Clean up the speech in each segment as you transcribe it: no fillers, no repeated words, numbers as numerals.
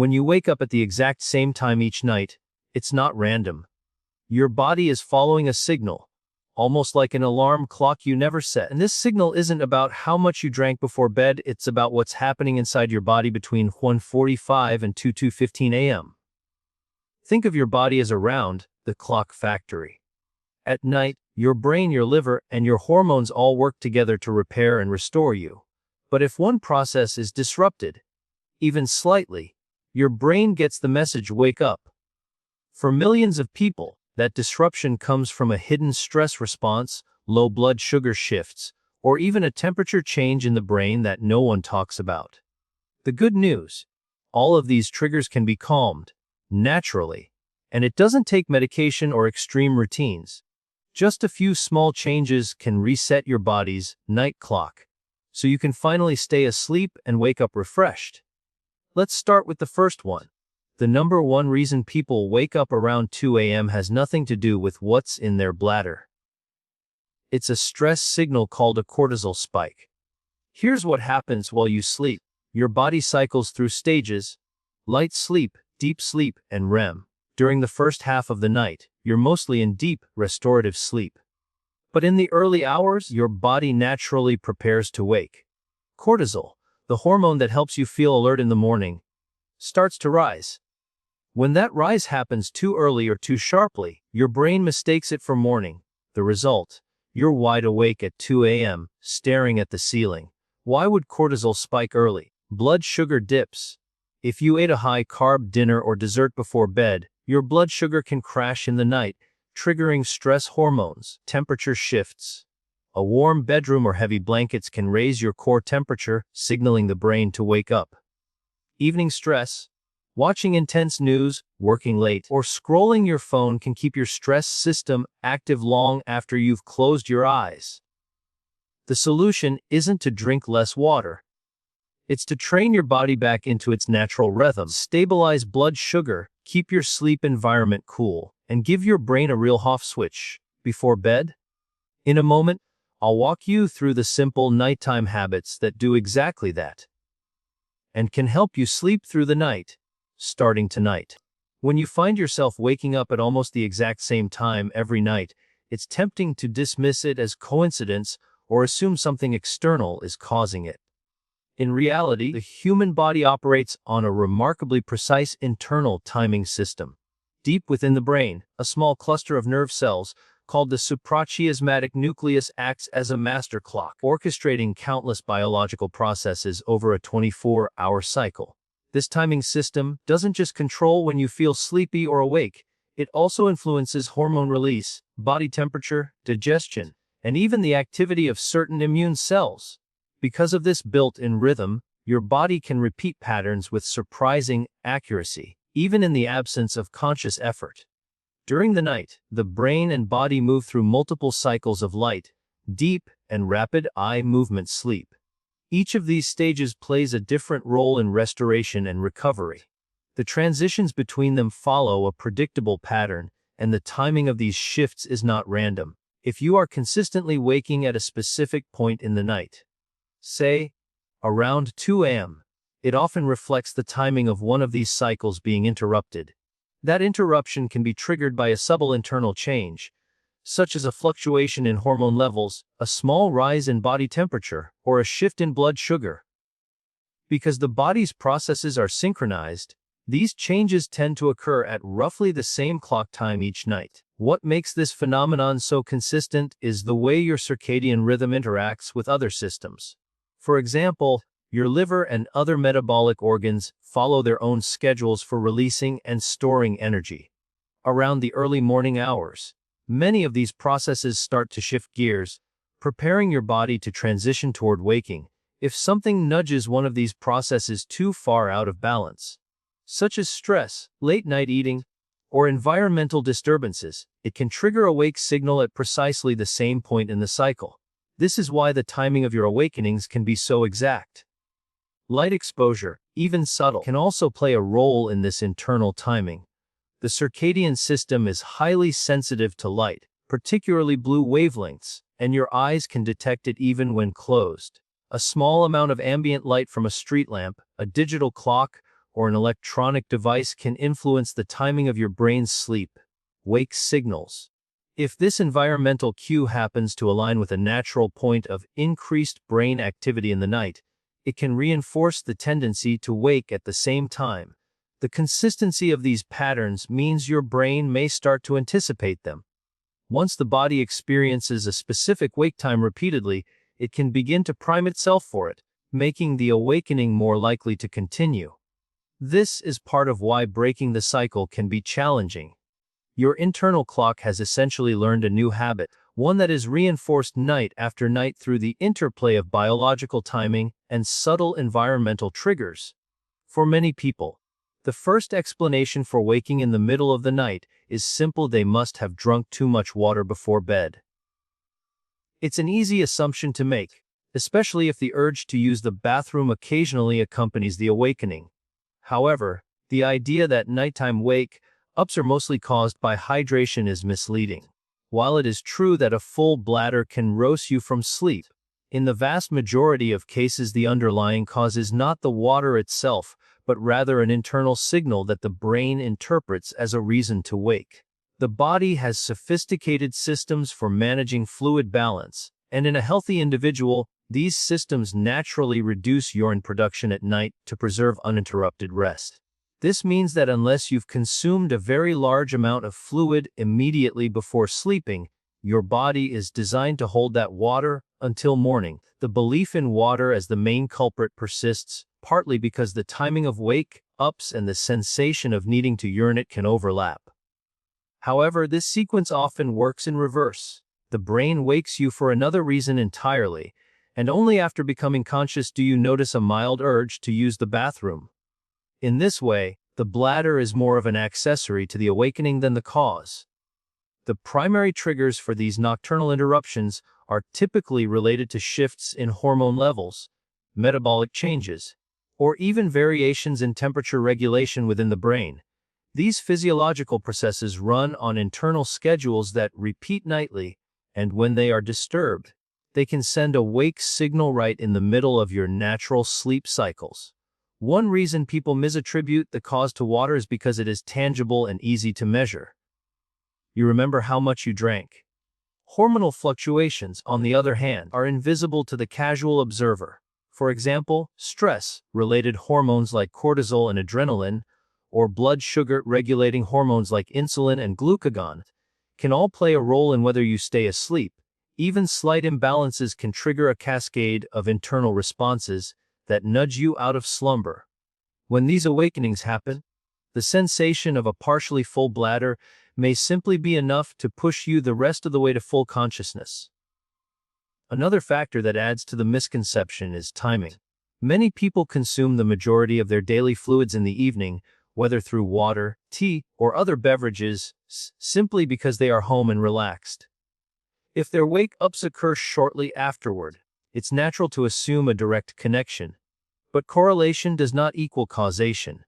When you wake up at the exact same time each night, it's not random. Your body is following a signal, almost like an alarm clock you never set. And this signal isn't about how much you drank before bed, it's about what's happening inside your body between 1:45 and 2:15 a.m. Think of your body as a round, the clock factory. At night, your brain, your liver, and your hormones all work together to repair and restore you. But if one process is disrupted, even slightly, your brain gets the message, wake up. For millions of people, that disruption comes from a hidden stress response, low blood sugar shifts, or even a temperature change in the brain that no one talks about. The good news: all of these triggers can be calmed naturally, and it doesn't take medication or extreme routines. Just a few small changes can reset your body's night clock, so you can finally stay asleep and wake up refreshed. Let's start with the first one. The number one reason people wake up around 2 a.m. has nothing to do with what's in their bladder. It's a stress signal called a cortisol spike. Here's what happens while you sleep. Your body cycles through stages: light sleep, deep sleep, and REM. During the first half of the night, you're mostly in deep, restorative sleep. But in the early hours, your body naturally prepares to wake. Cortisol, the hormone that helps you feel alert in the morning, starts to rise. When that rise happens too early or too sharply, your brain mistakes it for morning. The result: you're wide awake at 2 a.m., staring at the ceiling. Why would cortisol spike early? Blood sugar dips. If you ate a high-carb dinner or dessert before bed, your blood sugar can crash in the night, triggering stress hormones. Temperature shifts. A warm bedroom or heavy blankets can raise your core temperature, signaling the brain to wake up. Evening stress. Watching intense news, working late, or scrolling your phone can keep your stress system active long after you've closed your eyes. The solution isn't to drink less water. It's to train your body back into its natural rhythm. Stabilize blood sugar, keep your sleep environment cool, and give your brain a real off switch. Before bed? In a moment, I'll walk you through the simple nighttime habits that do exactly that, and can help you sleep through the night. Starting tonight. When you find yourself waking up at almost the exact same time every night, it's tempting to dismiss it as coincidence or assume something external is causing it. In reality, the human body operates on a remarkably precise internal timing system. Deep within the brain, a small cluster of nerve cells, called the suprachiasmatic nucleus, acts as a master clock, orchestrating countless biological processes over a 24-hour cycle. This timing system doesn't just control when you feel sleepy or awake, it also influences hormone release, body temperature, digestion, and even the activity of certain immune cells. Because of this built-in rhythm, your body can repeat patterns with surprising accuracy, even in the absence of conscious effort. During the night, the brain and body move through multiple cycles of light, deep, and rapid eye movement sleep. Each of these stages plays a different role in restoration and recovery. The transitions between them follow a predictable pattern, and the timing of these shifts is not random. If you are consistently waking at a specific point in the night, say, around 2 a.m., it often reflects the timing of one of these cycles being interrupted. That interruption can be triggered by a subtle internal change, such as a fluctuation in hormone levels, a small rise in body temperature, or a shift in blood sugar. Because the body's processes are synchronized, these changes tend to occur at roughly the same clock time each night. What makes this phenomenon so consistent is the way your circadian rhythm interacts with other systems. For example, your liver and other metabolic organs follow their own schedules for releasing and storing energy. Around the early morning hours, many of these processes start to shift gears, preparing your body to transition toward waking. If something nudges one of these processes too far out of balance, such as stress, late-night eating, or environmental disturbances, it can trigger a wake signal at precisely the same point in the cycle. This is why the timing of your awakenings can be so exact. Light exposure, even subtle, can also play a role in this internal timing. The circadian system is highly sensitive to light, particularly blue wavelengths, and your eyes can detect it even when closed. A small amount of ambient light from a street lamp, a digital clock, or an electronic device can influence the timing of your brain's sleep-wake signals. If this environmental cue happens to align with a natural point of increased brain activity in the night, it can reinforce the tendency to wake at the same time. The consistency of these patterns means your brain may start to anticipate them. Once the body experiences a specific wake time repeatedly, it can begin to prime itself for it, making the awakening more likely to continue. This is part of why breaking the cycle can be challenging. Your internal clock has essentially learned a new habit, one that is reinforced night after night through the interplay of biological timing and subtle environmental triggers. For many people, the first explanation for waking in the middle of the night is simple: they must have drunk too much water before bed. It's an easy assumption to make, especially if the urge to use the bathroom occasionally accompanies the awakening. However, the idea that nighttime wake-ups are mostly caused by hydration is misleading. While it is true that a full bladder can rouse you from sleep, in the vast majority of cases the underlying cause is not the water itself, but rather an internal signal that the brain interprets as a reason to wake. The body has sophisticated systems for managing fluid balance, and in a healthy individual, these systems naturally reduce urine production at night to preserve uninterrupted rest. This means that unless you've consumed a very large amount of fluid immediately before sleeping, your body is designed to hold that water until morning. The belief in water as the main culprit persists, partly because the timing of wake-ups and the sensation of needing to urinate can overlap. However, this sequence often works in reverse. The brain wakes you for another reason entirely, and only after becoming conscious do you notice a mild urge to use the bathroom. In this way, the bladder is more of an accessory to the awakening than the cause. The primary triggers for these nocturnal interruptions are typically related to shifts in hormone levels, metabolic changes, or even variations in temperature regulation within the brain. These physiological processes run on internal schedules that repeat nightly, and when they are disturbed, they can send a wake signal right in the middle of your natural sleep cycles. One reason people misattribute the cause to water is because it is tangible and easy to measure. You remember how much you drank. Hormonal fluctuations, on the other hand, are invisible to the casual observer. For example, stress-related hormones like cortisol and adrenaline, or blood sugar-regulating hormones like insulin and glucagon, can all play a role in whether you stay asleep. Even slight imbalances can trigger a cascade of internal responses that nudge you out of slumber. When these awakenings happen, the sensation of a partially full bladder may simply be enough to push you the rest of the way to full consciousness. Another factor that adds to the misconception is timing. Many people consume the majority of their daily fluids in the evening, whether through water, tea, or other beverages, simply because they are home and relaxed. If their wake-ups occur shortly afterward, it's natural to assume a direct connection. But correlation does not equal causation.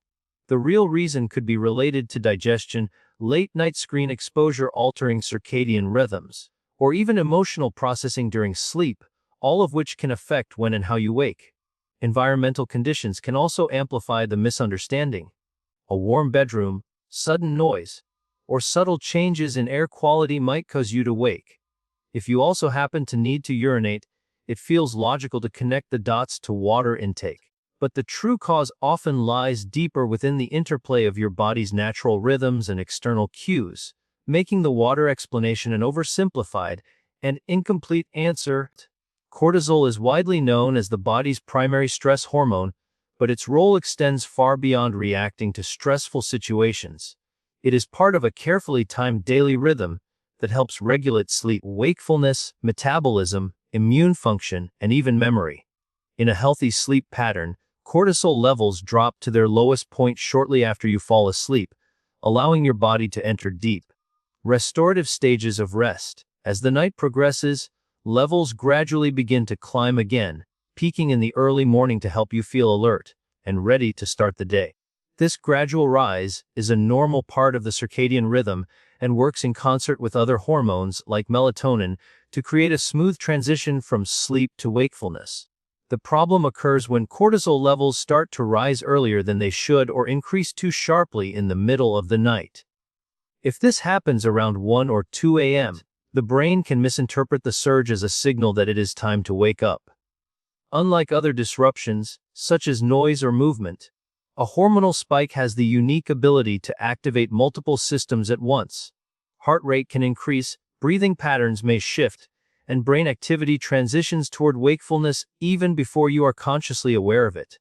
The real reason could be related to digestion, late-night screen exposure altering circadian rhythms, or even emotional processing during sleep, all of which can affect when and how you wake. Environmental conditions can also amplify the misunderstanding. A warm bedroom, sudden noise, or subtle changes in air quality might cause you to wake. If you also happen to need to urinate, it feels logical to connect the dots to water intake. But the true cause often lies deeper within the interplay of your body's natural rhythms and external cues, making the water explanation an oversimplified and incomplete answer. Cortisol is widely known as the body's primary stress hormone, but its role extends far beyond reacting to stressful situations. It is part of a carefully timed daily rhythm that helps regulate sleep, wakefulness, metabolism, immune function, and even memory. In a healthy sleep pattern, cortisol levels drop to their lowest point shortly after you fall asleep, allowing your body to enter deep, restorative stages of rest. As the night progresses, levels gradually begin to climb again, peaking in the early morning to help you feel alert and ready to start the day. This gradual rise is a normal part of the circadian rhythm and works in concert with other hormones like melatonin to create a smooth transition from sleep to wakefulness. The problem occurs when cortisol levels start to rise earlier than they should or increase too sharply in the middle of the night. If this happens around 1 or 2 a.m., the brain can misinterpret the surge as a signal that it is time to wake up. Unlike other disruptions, such as noise or movement, a hormonal spike has the unique ability to activate multiple systems at once. Heart rate can increase, breathing patterns may shift, and brain activity transitions toward wakefulness even before you are consciously aware of it.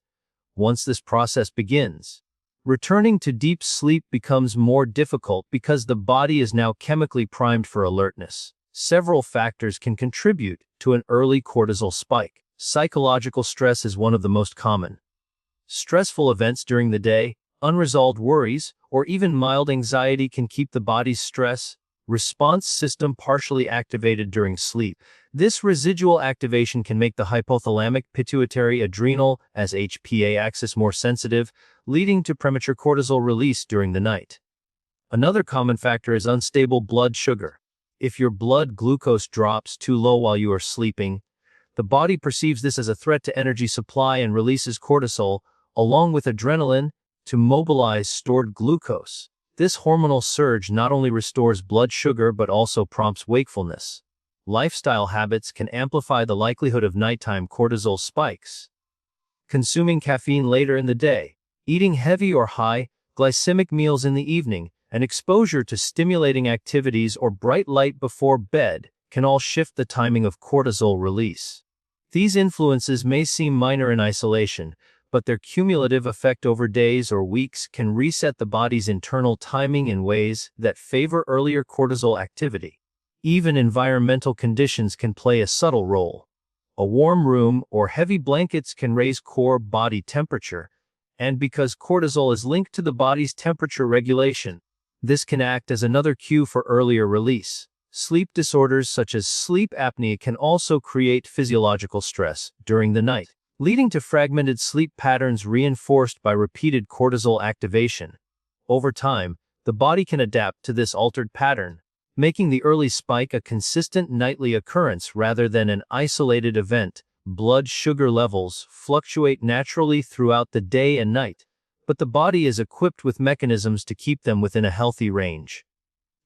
Once this process begins, returning to deep sleep becomes more difficult because the body is now chemically primed for alertness. Several factors can contribute to an early cortisol spike. Psychological stress is one of the most common. Stressful events during the day, unresolved worries, or even mild anxiety can keep the body's stress response system partially activated during sleep. This residual activation can make the hypothalamic pituitary adrenal as HPA axis more sensitive, leading to premature cortisol release during the night. Another common factor is unstable blood sugar. If your blood glucose drops too low while you are sleeping, the body perceives this as a threat to energy supply and releases cortisol, along with adrenaline, to mobilize stored glucose. This hormonal surge not only restores blood sugar but also prompts wakefulness. Lifestyle habits can amplify the likelihood of nighttime cortisol spikes. Consuming caffeine later in the day, eating heavy or high glycemic meals in the evening, and exposure to stimulating activities or bright light before bed can all shift the timing of cortisol release. These influences may seem minor in isolation, but their cumulative effect over days or weeks can reset the body's internal timing in ways that favor earlier cortisol activity. Even environmental conditions can play a subtle role. A warm room or heavy blankets can raise core body temperature, and because cortisol is linked to the body's temperature regulation, this can act as another cue for earlier release. Sleep disorders such as sleep apnea can also create physiological stress during the night, leading to fragmented sleep patterns reinforced by repeated cortisol activation. Over time, the body can adapt to this altered pattern, making the early spike a consistent nightly occurrence rather than an isolated event. Blood sugar levels fluctuate naturally throughout the day and night, but the body is equipped with mechanisms to keep them within a healthy range.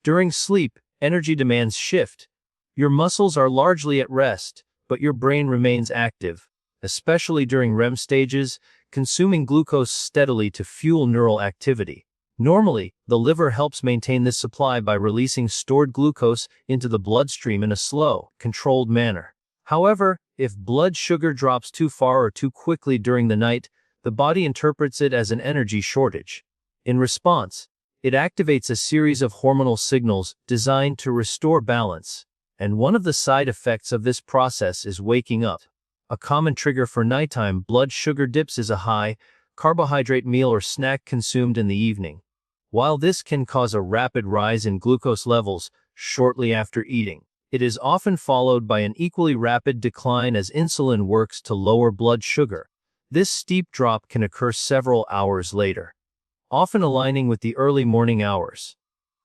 During sleep, energy demands shift. Your muscles are largely at rest, but your brain remains active. Especially during REM stages, consuming glucose steadily to fuel neural activity. Normally, the liver helps maintain this supply by releasing stored glucose into the bloodstream in a slow, controlled manner. However, if blood sugar drops too far or too quickly during the night, the body interprets it as an energy shortage. In response, it activates a series of hormonal signals designed to restore balance, and one of the side effects of this process is waking up. A common trigger for nighttime blood sugar dips is a high carbohydrate meal or snack consumed in the evening. While this can cause a rapid rise in glucose levels shortly after eating, it is often followed by an equally rapid decline as insulin works to lower blood sugar. This steep drop can occur several hours later, often aligning with the early morning hours,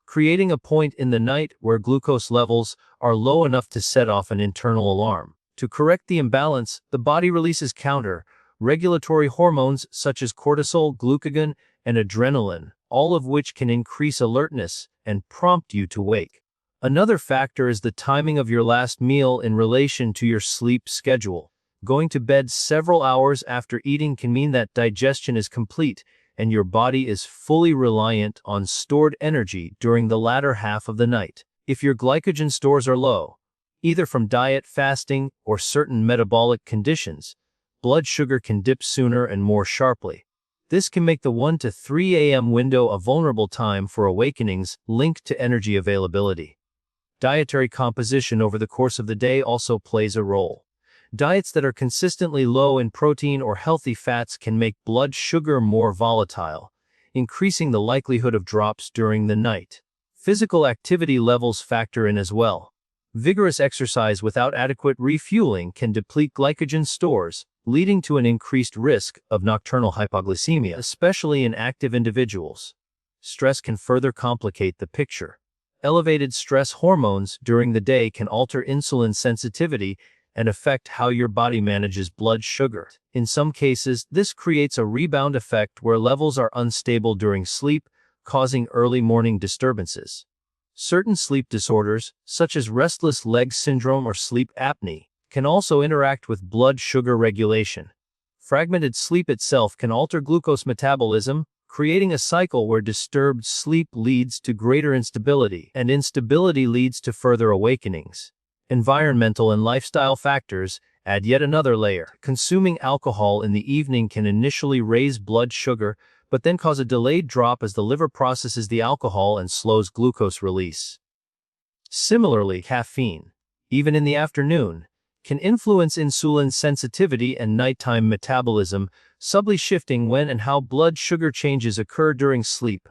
creating a point in the night where glucose levels are low enough to set off an internal alarm. To correct the imbalance, the body releases counter-regulatory hormones such as cortisol, glucagon, and adrenaline, all of which can increase alertness and prompt you to wake. Another factor is the timing of your last meal in relation to your sleep schedule. Going to bed several hours after eating can mean that digestion is complete and your body is fully reliant on stored energy during the latter half of the night. If your glycogen stores are low, either from diet, fasting, or certain metabolic conditions, blood sugar can dip sooner and more sharply. This can make the 1 to 3 a.m. window a vulnerable time for awakenings linked to energy availability. Dietary composition over the course of the day also plays a role. Diets that are consistently low in protein or healthy fats can make blood sugar more volatile, increasing the likelihood of drops during the night. Physical activity levels factor in as well. Vigorous exercise without adequate refueling can deplete glycogen stores, leading to an increased risk of nocturnal hypoglycemia, especially in active individuals. Stress can further complicate the picture. Elevated stress hormones during the day can alter insulin sensitivity and affect how your body manages blood sugar. In some cases, this creates a rebound effect where levels are unstable during sleep, causing early morning disturbances. Certain sleep disorders, such as restless leg syndrome or sleep apnea, can also interact with blood sugar regulation. Fragmented sleep itself can alter glucose metabolism, creating a cycle where disturbed sleep leads to greater instability, and instability leads to further awakenings. Environmental and lifestyle factors add yet another layer. Consuming alcohol in the evening can initially raise blood sugar, but then cause a delayed drop as the liver processes the alcohol and slows glucose release. Similarly, caffeine, even in the afternoon, can influence insulin sensitivity and nighttime metabolism, subtly shifting when and how blood sugar changes occur during sleep.